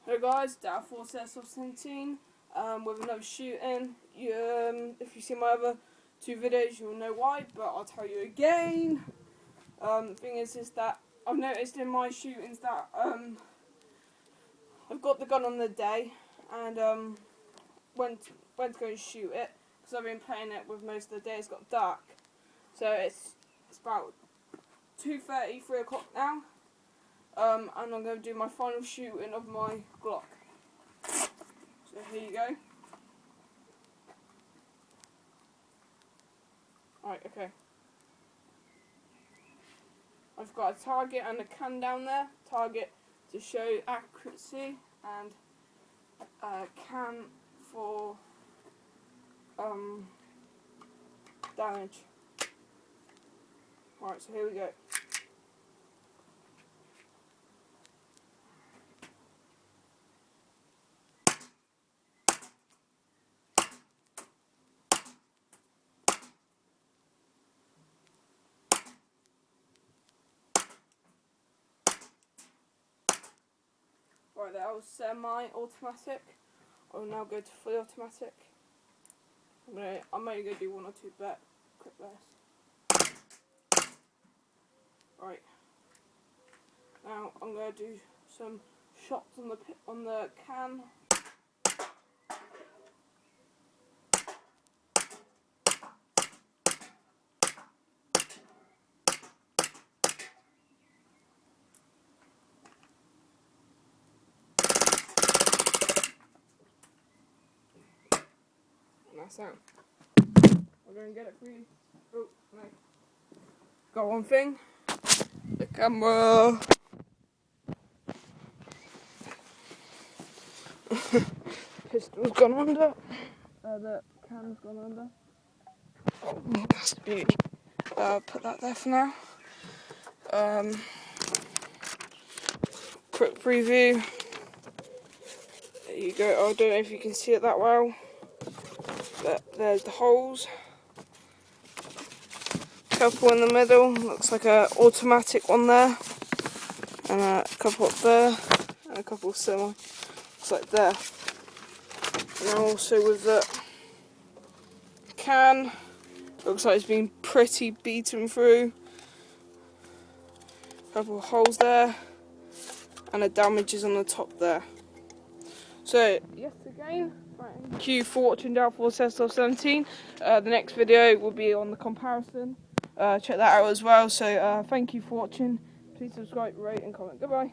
Hey guys, Down 417 with another shooting. If you see my other two videos, you'll know why, but I'll tell you again. The thing is that I've noticed in my shootings that I've got the gun on the day and went to go and shoot it because I've been playing it with most of the day. It's got dark, so it's about 2:30, 3 o'clock now. And I'm going to do my final shooting of my Glock. So here you go. Alright, okay. I've got a target and a can down there. Target to show accuracy and a can for damage. Alright, so here we go. Right, that was semi-automatic. I will now go to fully automatic. I'm only going to do one or two quick bursts. Right. Now I'm going to do some shots on the can. That's that. I'm going to get it for you. Oh, no. Got one thing. The camera. Pistol's gone under. The can's gone under. Oh, that's a beauty. Put that there for now. Quick preview. There you go. I don't know if you can see it that well, but there's the holes. Couple in the middle. Looks like a automatic one there, and a couple up there, and a couple semi. Looks like there. And also with the can, looks like it's been pretty beaten through. Couple of holes there, and the damage is on the top there. So, yes again, thank you for watching Down 417. The next video will be on the comparison. Check that out as well. So, thank you for watching. Please subscribe, rate, and comment. Goodbye.